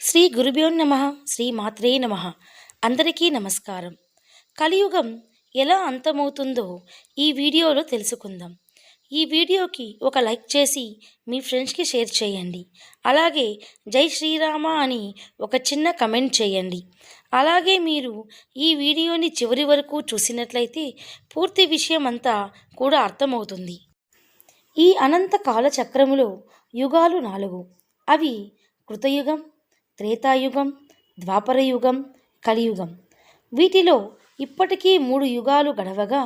శ్రీ గురుభ్యో నమ. శ్రీ మాత్రే నమ. అందరికీ నమస్కారం. కలియుగం ఎలా అంతమవుతుందో ఈ వీడియోలో తెలుసుకుందాం. ఈ వీడియోకి ఒక లైక్ చేసి మీ ఫ్రెండ్స్కి షేర్ చేయండి. అలాగే జై శ్రీరామ అని ఒక చిన్న కమెంట్ చేయండి. అలాగే మీరు ఈ వీడియోని చివరి వరకు చూసినట్లయితే పూర్తి విషయం అంతా కూడా అర్థమవుతుంది. ఈ అనంత కాలచక్రములో యుగాలు 4. అవి కృతయుగం, త్రేతాయుగం, ద్వాపరయుగం, కలియుగం. వీటిలో ఇప్పటికీ 3 యుగాలు గడవగా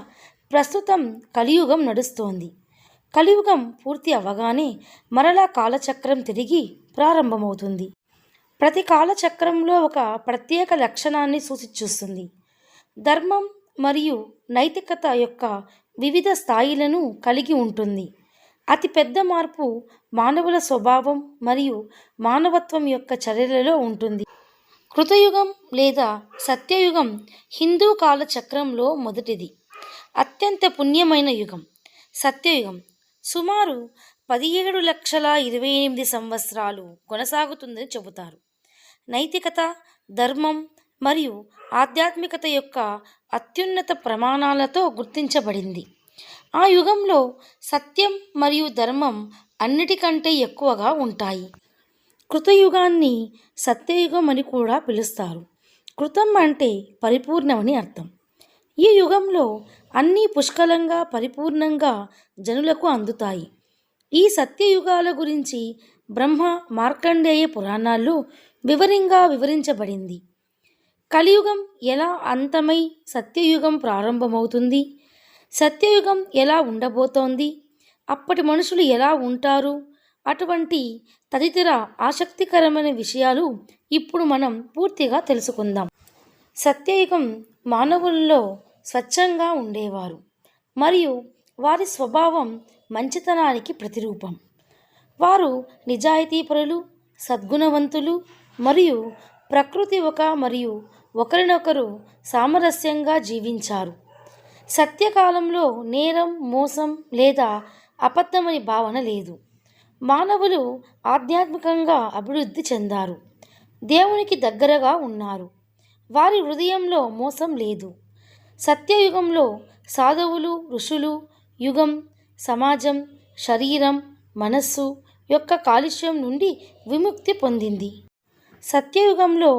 ప్రస్తుతం కలియుగం నడుస్తోంది. కలియుగం పూర్తి అవ్వగానే మరలా కాలచక్రం తిరిగి ప్రారంభమవుతుంది. ప్రతి కాలచక్రంలో ఒక ప్రత్యేక లక్షణాన్ని సూచిస్తుంది. ధర్మం మరియు నైతికత యొక్క వివిధ స్థాయిలను కలిగి ఉంటుంది. అతి పెద్ద మార్పు మానవుల స్వభావం మరియు మానవత్వం యొక్క చర్యలలో ఉంటుంది. కృతయుగం లేదా సత్యయుగం హిందూ కాలచక్రంలో మొదటిది, అత్యంత పుణ్యమైన యుగం. సత్యయుగం సుమారు 17,28,000 సంవత్సరాలు కొనసాగుతుందని చెబుతారు. నైతికత, ధర్మం మరియు ఆధ్యాత్మికత యొక్క అత్యున్నత ప్రమాణాలతో గుర్తించబడింది. ఆ యుగంలో సత్యం మరియు ధర్మం అన్నిటికంటే ఎక్కువగా ఉంటాయి. కృతయుగాన్ని సత్యయుగం అని కూడా పిలుస్తారు. కృతం అంటే పరిపూర్ణమని అర్థం. ఈ యుగంలో అన్నీ పుష్కలంగా పరిపూర్ణంగా జనులకు అందుతాయి. ఈ సత్యయుగాల గురించి బ్రహ్మ మార్కండేయ పురాణాల్లో వివరంగా వివరించబడింది. కలియుగం ఎలా అంతమై సత్యయుగం ప్రారంభమవుతుంది, సత్యయుగం ఎలా ఉండబోతోంది, అప్పటి మనుషులు ఎలా ఉంటారు, అటువంటి తదితర ఆసక్తికరమైన విషయాలు ఇప్పుడు మనం పూర్తిగా తెలుసుకుందాం. సత్యయుగం మానవుల్లో స్వచ్ఛంగా ఉండేవారు మరియు వారి స్వభావం మంచితనానికి ప్రతిరూపం. వారు నిజాయితీపరులు, సద్గుణవంతులు మరియు ప్రకృతి మరియు ఒకరినొకరు సామరస్యంగా జీవించారు. సత్యకాలంలో నేరం, మోసం లేదా అబద్ధమని భావన లేదు. మానవులు ఆధ్యాత్మికంగా అభివృద్ధి చెందారు, దేవునికి దగ్గరగా ఉన్నారు. వారి హృదయంలో మోసం లేదు. సత్యయుగంలో సాధువులు, ఋషులు యుగం, సమాజం, శరీరం, మనస్సు యొక్క కాలుష్యం నుండి విముక్తి పొందింది. సత్యయుగంలో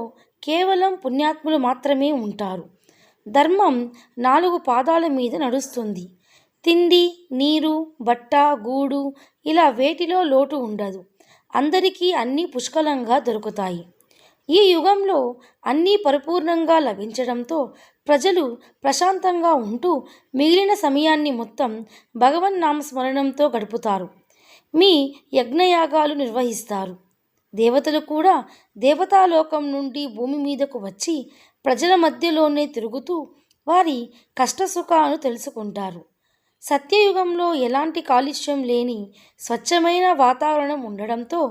కేవలం పుణ్యాత్ములు మాత్రమే ఉంటారు. ధర్మం 4 పాదాల మీద నడుస్తుంది. తిండి, నీరు, బట్ట, గూడు ఇలా వేటిలో లోటు ఉండదు. అందరికీ అన్నీ పుష్కలంగా దొరుకుతాయి. ఈ యుగంలో అన్నీ పరిపూర్ణంగా లభించడంతో ప్రజలు ప్రశాంతంగా ఉంటూ మిగిలిన సమయాన్ని మొత్తం భగవన్నామస్మరణంతో గడుపుతారు. మీ యజ్ఞయాగాలు నిర్వహిస్తారు. దేవతలు కూడా దేవతాలోకం నుండి భూమి మీదకు వచ్చి ప్రజల మధ్యలోనే తిరుగుతూ వారి కష్టసుఖాలను తెలుసుకుంటారు. సత్యయుగంలో ఎలాంటి కాలుష్యం లేని స్వచ్ఛమైన వాతావరణం ఉండడంతో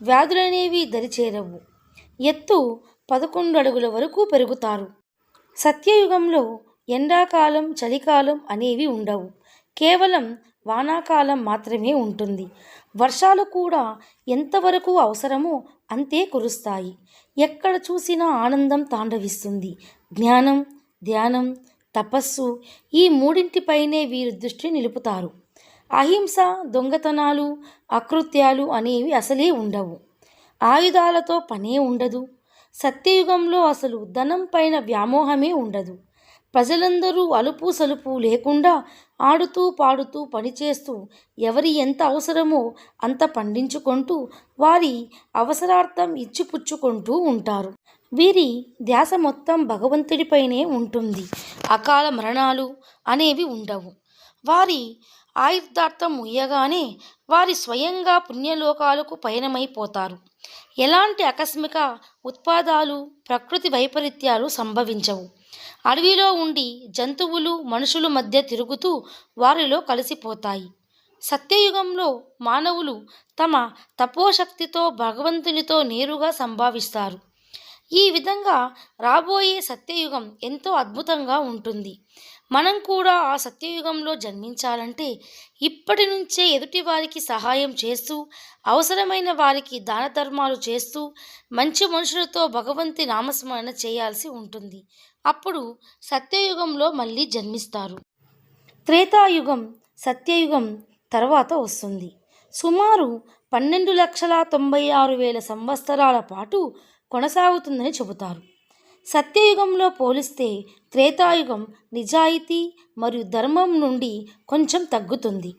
వ్యాధులనేవి దరిచేరవు. ఎత్తు 11 అడుగుల వరకు పెరుగుతారు. సత్యయుగంలో ఎండాకాలం, చలికాలం అనేవి ఉండవు. కేవలం వానాకాలం మాత్రమే ఉంటుంది. వర్షాలు కూడా ఎంతవరకు అవసరమో అంతే కురుస్తాయి. ఎక్కడ చూసినా ఆనందం తాండవిస్తుంది. జ్ఞానం, ధ్యానం, తపస్సు ఈ మూడింటిపైనే వీరు దృష్టి నిలుపుతారు. అహింస, దొంగతనాలు, అకృత్యాలు అనేవి అసలే ఉండవు. ఆయుధాలతో పనే ఉండదు. సత్యయుగంలో అసలు ధనం పైన వ్యామోహమే ఉండదు. ప్రజలందరూ అలుపు సలుపు లేకుండా ఆడుతూ పాడుతూ పనిచేస్తూ ఎవరి ఎంత అవసరమో అంత పండించుకుంటూ వారి అవసరార్థం ఇచ్చిపుచ్చుకుంటూ ఉంటారు. వీరి ధ్యాస మొత్తం భగవంతుడిపైనే ఉంటుంది. అకాల మరణాలు అనేవి ఉండవు. వారి ఆయుర్దార్థం ముయ్యగానే వారి స్వయంగా పుణ్యలోకాలకు పయనమైపోతారు. ఎలాంటి ఆకస్మిక ఉత్పాదాలు, ప్రకృతి వైపరీత్యాలు సంభవించవు. అడవిలో ఉండి జంతువులు మనుషుల మధ్య తిరుగుతూ వారిలో కలిసిపోతాయి. సత్యయుగంలో మానవులు తమ తపోశక్తితో భగవంతునితో నేరుగా సంభావిస్తారు. ఈ విధంగా రాబోయే సత్యయుగం ఎంతో అద్భుతంగా ఉంటుంది. మనం కూడా ఆ సత్యయుగంలో జన్మించాలంటే ఇప్పటి నుంచే ఎదుటి వారికి సహాయం చేస్తూ అవసరమైన వారికి దాన ధర్మాలు చేస్తూ మంచి మనుషులతో భగవంతి నామస్మరణ చేయాల్సి ఉంటుంది. అప్పుడు సత్యయుగంలో మళ్ళీ జన్మిస్తారు. త్రేతాయుగం సత్యయుగం తర్వాత వస్తుంది. సుమారు 12,96,000 సంవత్సరాల పాటు కొనసాగుతుందని చెబుతారు. సత్యయుగంలో పోలిస్తే త్రేతాయుగం నిజాయితీ మరియు ధర్మం నుండి కొంచెం తగ్గుతుంది.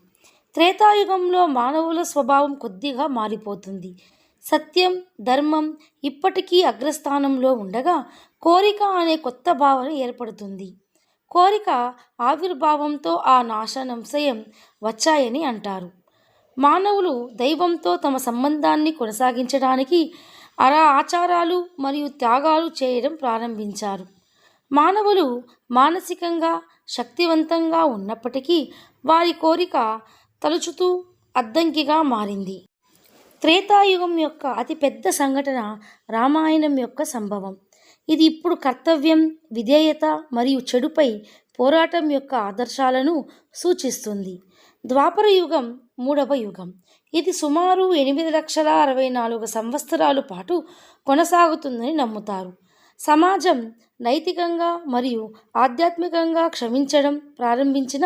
త్రేతాయుగంలో మానవుల స్వభావం కొద్దిగా మారిపోతుంది. సత్యం, ధర్మం ఇప్పటికీ అగ్రస్థానంలో ఉండగా కోరిక అనే కొత్త భావన ఏర్పడుతుంది. కోరిక ఆవిర్భావంతో ఆ నాశనంశయం వచ్చాయని అంటారు. మానవులు దైవంతో తమ సంబంధాన్ని కొనసాగించడానికి ఆచారాలు మరియు త్యాగాలు చేయడం ప్రారంభించారు. మానవులు మానసికంగా శక్తివంతంగా ఉన్నప్పటికీ వారి కోరిక తలుచుతూ అడ్డంకిగా మారింది. త్రేతాయుగం యొక్క అతిపెద్ద సంఘటన రామాయణం యొక్క సంభవం. ఇది ఇప్పుడు కర్తవ్యం, విధేయత మరియు చెడుపై పోరాటం యొక్క ఆదర్శాలను సూచిస్తుంది. ద్వాపర యుగం మూడవ యుగం. ఇది సుమారు 8,64,000 సంవత్సరాల పాటు కొనసాగుతుందని నమ్ముతారు. సమాజం నైతికంగా మరియు ఆధ్యాత్మికంగా క్షమించడం ప్రారంభించిన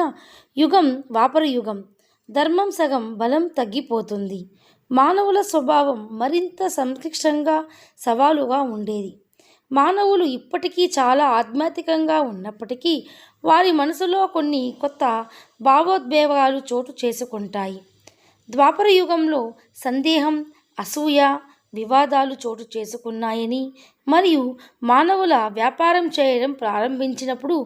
యుగం ద్వాపర యుగం. ధర్మం సగం బలం తగ్గిపోతుంది. మానవుల స్వభావం మరింత సంక్లిష్టంగా సవాలుగా ఉండేది. మానవులు ఇప్పటికీ చాలా ఆధ్యాత్మికంగా ఉన్నప్పటికీ వారి మనసులో కొన్ని కొత్త భావోద్వేగాలు చోటు చేసుకుంటాయి. ద్వాపర యుగంలో సందేహం, అసూయ, వివాదాలు చోటు చేసుకున్నాయని మరియు మానవుల వ్యాపారం చేయడం ప్రారంభించినప్పుడు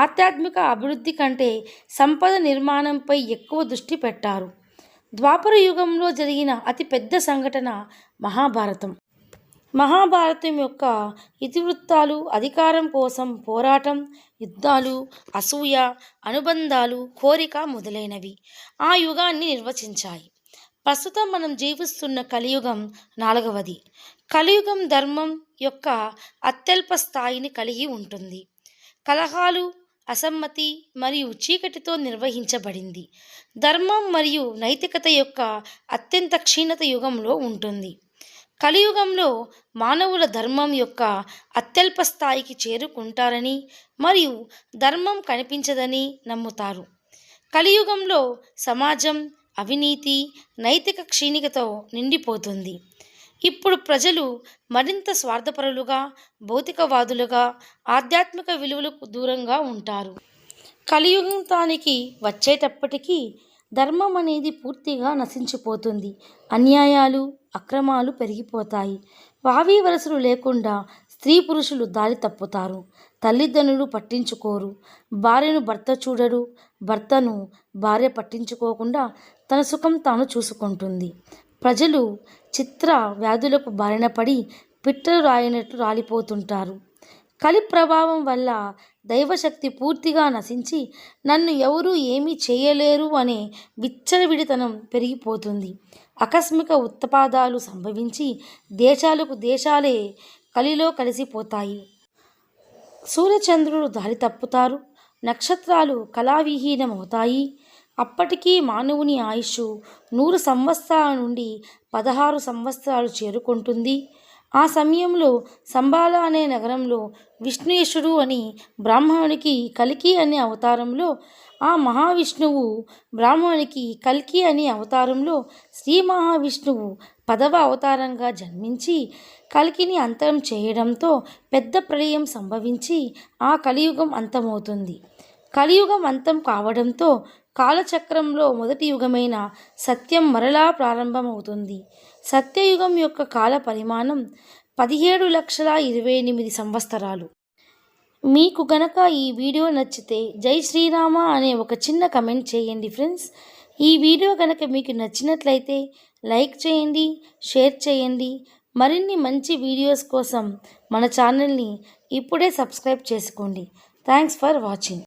ఆధ్యాత్మిక అభివృద్ధి కంటే సంపద నిర్మాణంపై ఎక్కువ దృష్టి పెట్టారు. ద్వాపర యుగంలో జరిగిన అతిపెద్ద సంఘటన మహాభారతం. మహాభారతం యొక్క ఇతివృత్తాలు అధికారం కోసం పోరాటం, యుద్ధాలు, అసూయ, అనుబంధాలు, కోరిక మొదలైనవి ఆ యుగాన్ని నిర్వచించాయి. ప్రస్తుతం మనం జీవిస్తున్న కలియుగం 4వది. కలియుగం ధర్మం యొక్క అత్యల్ప స్థాయిని కలిగి ఉంటుంది. కలహాలు, అసమ్మతి మరియు చీకటితో నిర్వహించబడింది. ధర్మం మరియు నైతికత యొక్క అత్యంత క్షీణత యుగంలో ఉంటుంది. కలియుగంలో మానవుల ధర్మం యొక్క అత్యల్ప స్థాయికి చేరుకుంటారని మరియు ధర్మం కనిపించదని నమ్ముతారు. కలియుగంలో సమాజం అవినీతి, నైతిక క్షీణికతో నిండిపోతుంది. ఇప్పుడు ప్రజలు మరింత స్వార్థపరులుగా, భౌతికవాదులుగా, ఆధ్యాత్మిక విలువలకు దూరంగా ఉంటారు. కలియుగానికి వచ్చేటప్పటికీ ధర్మం అనేది పూర్తిగా నశించిపోతుంది. అన్యాయాలు, అక్రమాలు పెరిగిపోతాయి. వావి వరసలు లేకుండా స్త్రీ పురుషులు దారి తప్పుతారు. తల్లిదండ్రులు పట్టించుకోరు. భార్యను భర్త చూడరు. భర్తను భార్య పట్టించుకోకుండా తన సుఖం తాను చూసుకుంటుంది. ప్రజలు చిత్ర వ్యాధులకు బారిన పడి పిట్టలు రాయినట్టు రాలిపోతుంటారు. కలి ప్రభావం వల్ల దైవశక్తి పూర్తిగా నశించి నన్ను ఎవరూ ఏమీ చేయలేరు అనే విచ్చలవిడితనం పెరిగిపోతుంది. ఆకస్మిక ఉత్పాదాలు సంభవించి దేశాలకు దేశాలే కలిలో కలిసిపోతాయి. సూర్యచంద్రులు దారి తప్పుతారు. నక్షత్రాలు కళావిహీనమవుతాయి. అప్పటికీ మానవుని ఆయుష్ 100 సంవత్సరాల నుండి 16 సంవత్సరాలు చేరుకుంటుంది. ఆ సమయంలో సంబాల అనే నగరంలో విష్ణుయేశుడు అని బ్రాహ్మణునికి కల్కి అనే అవతారంలో, ఆ మహావిష్ణువు బ్రాహ్మణునికి కల్కి అనే అవతారంలో శ్రీ మహావిష్ణువు 10వ అవతారంగా జన్మించి కల్కిని అంతం చేయడంతో పెద్ద ప్రళయం సంభవించి ఆ కలియుగం అంతమవుతుంది. కలియుగం అంతం కావడంతో కాలచక్రంలో మొదటి యుగమైన సత్యం మరలా ప్రారంభమవుతుంది. సత్యయుగం యొక్క కాల పరిమాణం 17,28,000 సంవత్సరాలు. మీకు గనక ఈ వీడియో నచ్చితే జై శ్రీరామ అనే ఒక చిన్న కమెంట్ చేయండి ఫ్రెండ్స్. ఈ వీడియో కనుక మీకు నచ్చినట్లయితే లైక్ చేయండి, షేర్ చేయండి. మరిన్ని మంచి వీడియోస్ కోసం మన ఛానల్ని ఇప్పుడే సబ్స్క్రైబ్ చేసుకోండి. Thanks for watching.